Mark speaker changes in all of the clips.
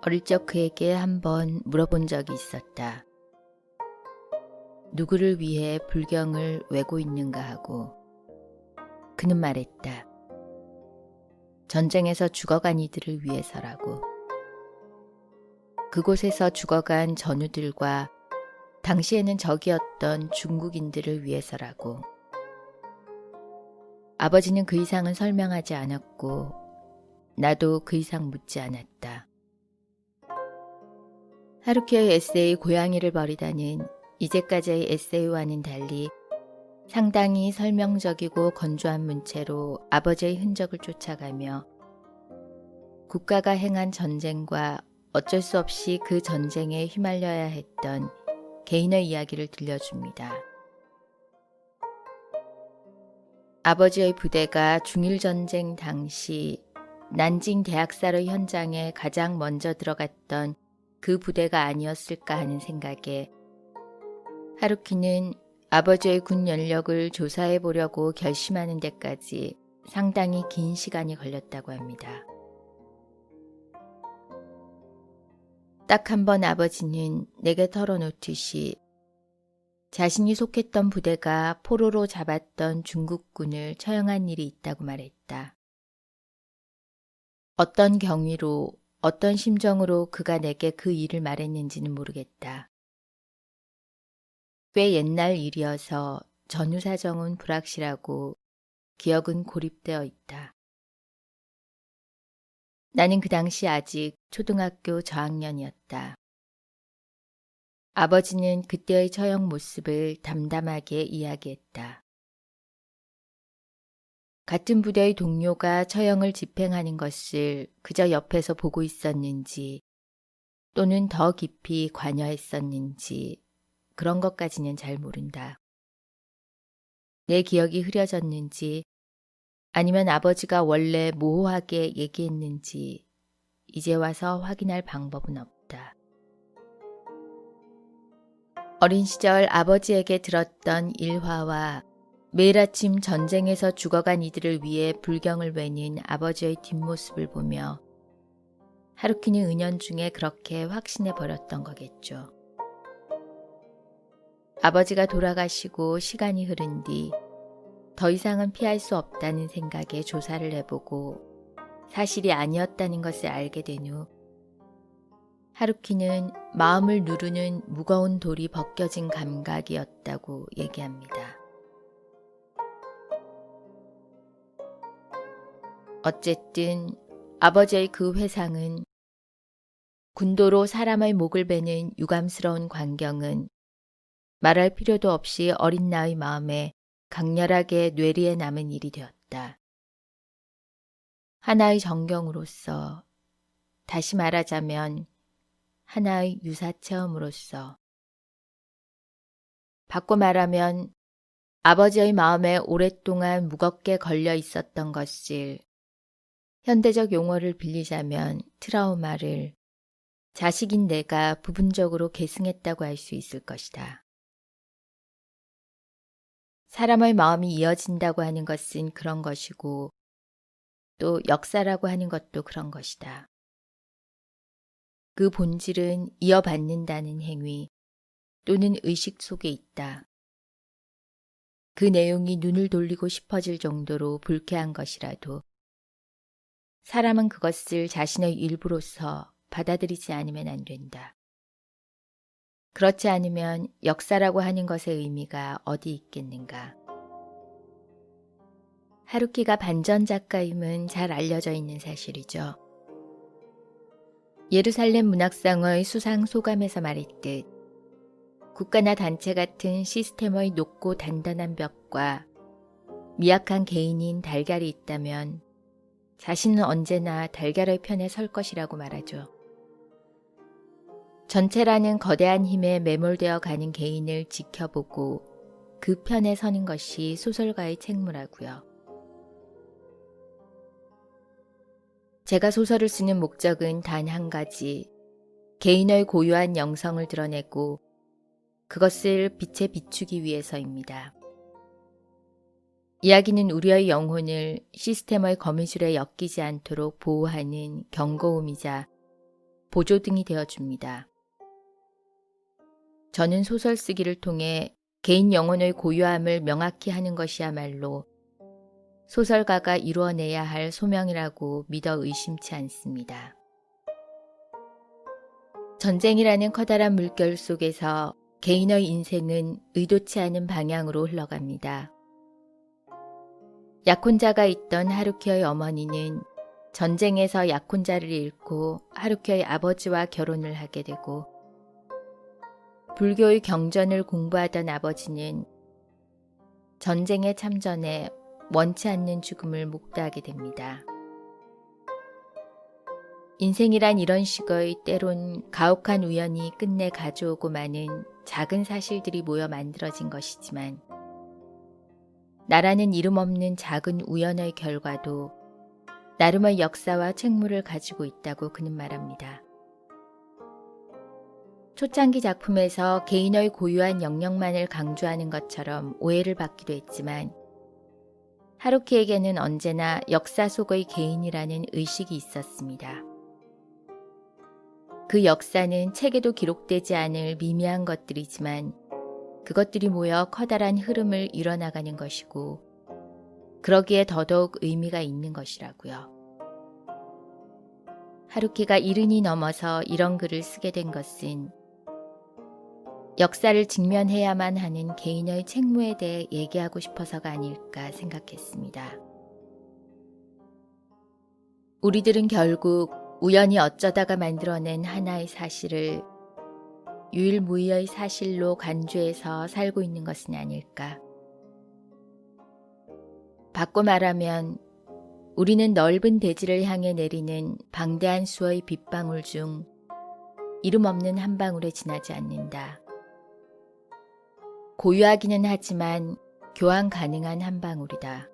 Speaker 1: 어릴 적 그에게 한번 물어본 적이 있었다. 누구를 위해 불경을 외고 있는가 하고 그는 말했다. 전쟁에서 죽어간 이들을 위해서라고. 그곳에서 죽어간 전우들과 당시에는 적이었던 중국인들을 위해서라고. 아버지는 그 이상은 설명하지 않았고 나도 그 이상 묻지 않았다. 하루키의 에세이 고양이를 버리다는 이제까지의 에세이와는 달리 상당히 설명적이고 건조한 문체로 아버지의 흔적을 쫓아가며 국가가 행한 전쟁과 어쩔 수 없이 그 전쟁에 휘말려야 했던 개인의 이야기를 들려줍니다. 아버지의 부대가 중일전쟁 당시 난징 대학살의 현장에 가장 먼저 들어갔던 그 부대가 아니었을까 하는 생각에 하루키는 아버지의 군 연력을 조사해 보려고 결심하는 데까지 상당히 긴 시간이 걸렸다고 합니다. 딱 한 번 아버지는 내게 털어놓듯이 자신이 속했던 부대가 포로로 잡았던 중국군을 처형한 일이 있다고 말했다. 어떤 경위로 어떤 심정으로 그가 내게 그 일을 말했는지는 모르겠다. 꽤 옛날 일이어서 전후 사정은 불확실하고 기억은 고립되어 있다. 나는 그 당시 아직 초등학교 저학년이었다. 아버지는 그때의 처형 모습을 담담하게 이야기했다. 같은 부대의 동료가 처형을 집행하는 것을 그저 옆에서 보고 있었는지 또는 더 깊이 관여했었는지 그런 것까지는 잘 모른다. 내 기억이 흐려졌는지 아니면 아버지가 원래 모호하게 얘기했는지 이제 와서 확인할 방법은 없다. 어린 시절 아버지에게 들었던 일화와 매일 아침 전쟁에서 죽어간 이들을 위해 불경을 외는 아버지의 뒷모습을 보며 하루키는 은연중에 그렇게 확신해 버렸던 거겠죠. 아버지가 돌아가시고 시간이 흐른 뒤 더 이상은 피할 수 없다는 생각에 조사를 해보고 사실이 아니었다는 것을 알게 된 후 하루키는 마음을 누르는 무거운 돌이 벗겨진 감각이었다고 얘기합니다. 어쨌든 아버지의 그 회상은 군도로 사람의 목을 베는 유감스러운 광경은 말할 필요도 없이 어린 나의 마음에 강렬하게 뇌리에 남은 일이 되었다. 하나의 전경으로서, 다시 말하자면 하나의 유사 체험으로서, 바꿔 말하면 아버지의 마음에 오랫동안 무겁게 걸려 있었던 것을 현대적 용어를 빌리자면 트라우마를 자식인 내가 부분적으로 계승했다고 할 수 있을 것이다. 사람의 마음이 이어진다고 하는 것은 그런 것이고 또 역사라고 하는 것도 그런 것이다. 그 본질은 이어받는다는 행위 또는 의식 속에 있다. 그 내용이 눈을 돌리고 싶어질 정도로 불쾌한 것이라도 사람은 그것을 자신의 일부로서 받아들이지 않으면 안 된다. 그렇지 않으면 역사라고 하는 것의 의미가 어디 있겠는가. 하루키가 반전 작가임은 잘 알려져 있는 사실이죠. 예루살렘 문학상의 수상 소감에서 말했듯 국가나 단체 같은 시스템의 높고 단단한 벽과 미약한 개인인 달걀이 있다면 자신은 언제나 달걀의 편에 설 것이라고 말하죠. 전체라는 거대한 힘에 매몰되어 가는 개인을 지켜보고 그 편에 서는 것이 소설가의 책무라고요. 제가 소설을 쓰는 목적은 단 한 가지, 개인의 고유한 영성을 드러내고 그것을 빛에 비추기 위해서입니다. 이야기는 우리의 영혼을 시스템의 거미줄에 엮이지 않도록 보호하는 경고음이자 보조등이 되어줍니다. 저는 소설 쓰기를 통해 개인 영혼의 고유함을 명확히 하는 것이야말로 소설가가 이루어내야 할 소명이라고 믿어 의심치 않습니다. 전쟁이라는 커다란 물결 속에서 개인의 인생은 의도치 않은 방향으로 흘러갑니다. 약혼자가 있던 하루키의 어머니는 전쟁에서 약혼자를 잃고 하루키의 아버지와 결혼을 하게 되고, 불교의 경전을 공부하던 아버지는 전쟁에 참전해 원치 않는 죽음을 목도하게 됩니다. 인생이란 이런 식의 때론 가혹한 우연이 끝내 가져오고 마는 작은 사실들이 모여 만들어진 것이지만, 나라는 이름 없는 작은 우연의 결과도 나름의 역사와 책무를 가지고 있다고 그는 말합니다. 초창기 작품에서 개인의 고유한 영역만을 강조하는 것처럼 오해를 받기도 했지만, 하루키에게는 언제나 역사 속의 개인이라는 의식이 있었습니다. 그 역사는 책에도 기록되지 않을 미미한 것들이지만 그것들이 모여 커다란 흐름을 이뤄나가는 것이고, 그러기에 더더욱 의미가 있는 것이라고요. 하루키가 70이 넘어서 이런 글을 쓰게 된 것은 역사를 직면해야만 하는 개인의 책무에 대해 얘기하고 싶어서가 아닐까 생각했습니다. 우리들은 결국 우연히 어쩌다가 만들어낸 하나의 사실을 유일무이의 사실로 간주해서 살고 있는 것은 아닐까. 바꿔 말하면 우리는 넓은 대지를 향해 내리는 방대한 수의 빗방울 중 이름 없는 한 방울에 지나지 않는다. 고유하기는 하지만 교환 가능한 한 방울이다.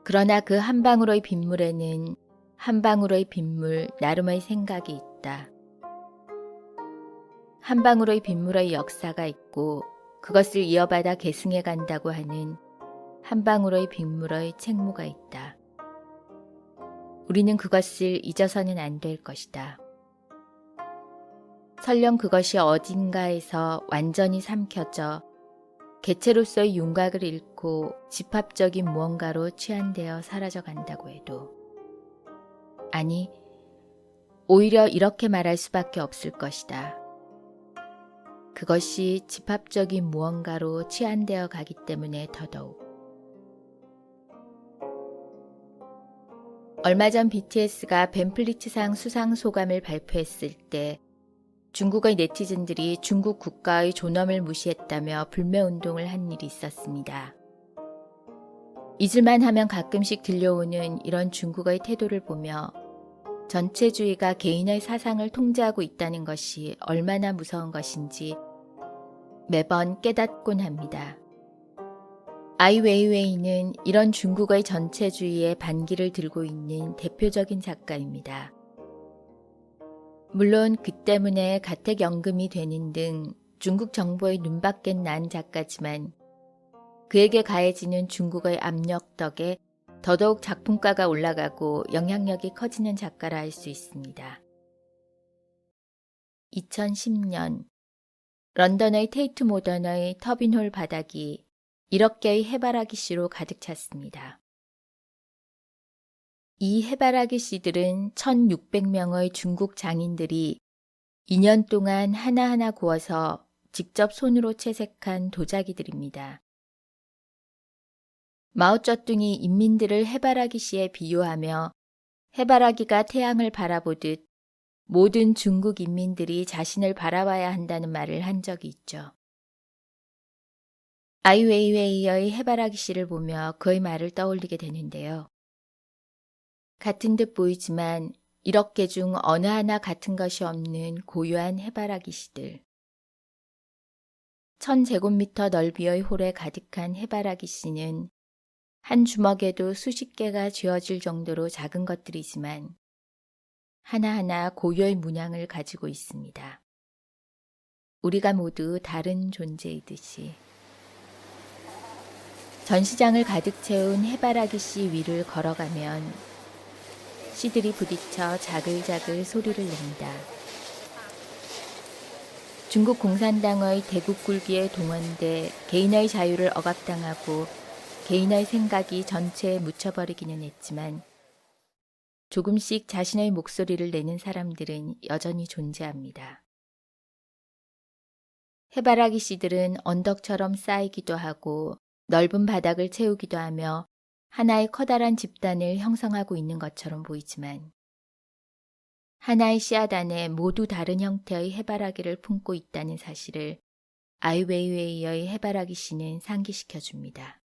Speaker 1: 그러나 그 한 방울의 빗물에는 한 방울의 빗물 나름의 생각이 있다. 한 방울의 빗물의 역사가 있고 그것을 이어받아 계승해 간다고 하는 한 방울의 빗물의 책무가 있다. 우리는 그것을 잊어서는 안 될 것이다. 설령 그것이 어딘가에서 완전히 삼켜져 개체로서의 윤곽을 잃고 집합적인 무언가로 취한되어 사라져 간다고 해도, 아니, 오히려 이렇게 말할 수밖에 없을 것이다. 그것이 집합적인 무언가로 취한되어 가기 때문에 더더욱. 얼마 전 BTS가 벤플리츠상 수상 소감을 발표했을 때 중국의 네티즌들이 중국 국가의 존엄을 무시했다며 불매운동을 한 일이 있었습니다. 잊을만 하면 가끔씩 들려오는 이런 중국의 태도를 보며 전체주의가 개인의 사상을 통제하고 있다는 것이 얼마나 무서운 것인지 매번 깨닫곤 합니다. 아이 웨이웨이는 이런 중국의 전체주의의 반기를 들고 있는 대표적인 작가입니다. 물론 그 때문에 가택연금이 되는 등 중국 정부의 눈밖에 난 작가지만 그에게 가해지는 중국의 압력 덕에 더더욱 작품가가 올라가고 영향력이 커지는 작가라 할 수 있습니다. 2010년 런던의 테이트 모던의 터빈홀 바닥이 1억 개의 해바라기 씨로 가득 찼습니다. 이 해바라기 씨들은 1600명의 중국 장인들이 2년 동안 하나하나 구워서 직접 손으로 채색한 도자기들입니다. 마오쩌둥이 인민들을 해바라기 씨에 비유하며 해바라기가 태양을 바라보듯 모든 중국 인민들이 자신을 바라봐야 한다는 말을 한 적이 있죠. 아이웨이웨이의 해바라기 씨를 보며 그의 말을 떠올리게 되는데요. 같은 듯 보이지만 1억 개 중 어느 하나 같은 것이 없는 고유한 해바라기 씨들. 1000제곱미터 넓이의 홀에 가득한 해바라기 씨는 한 주먹에도 수십 개가 쥐어질 정도로 작은 것들이지만 하나하나 고유의 문양을 가지고 있습니다. 우리가 모두 다른 존재이듯이. 전시장을 가득 채운 해바라기 씨 위를 걸어가면 씨들이 부딪혀 자글자글 소리를 낸다. 중국 공산당의 대국 굴기에 동원돼 개인의 자유를 억압당하고 개인의 생각이 전체에 묻혀버리기는 했지만 조금씩 자신의 목소리를 내는 사람들은 여전히 존재합니다. 해바라기 씨들은 언덕처럼 쌓이기도 하고 넓은 바닥을 채우기도 하며 하나의 커다란 집단을 형성하고 있는 것처럼 보이지만 하나의 씨앗 안에 모두 다른 형태의 해바라기를 품고 있다는 사실을 아이웨이웨이의 해바라기 씨는 상기시켜 줍니다.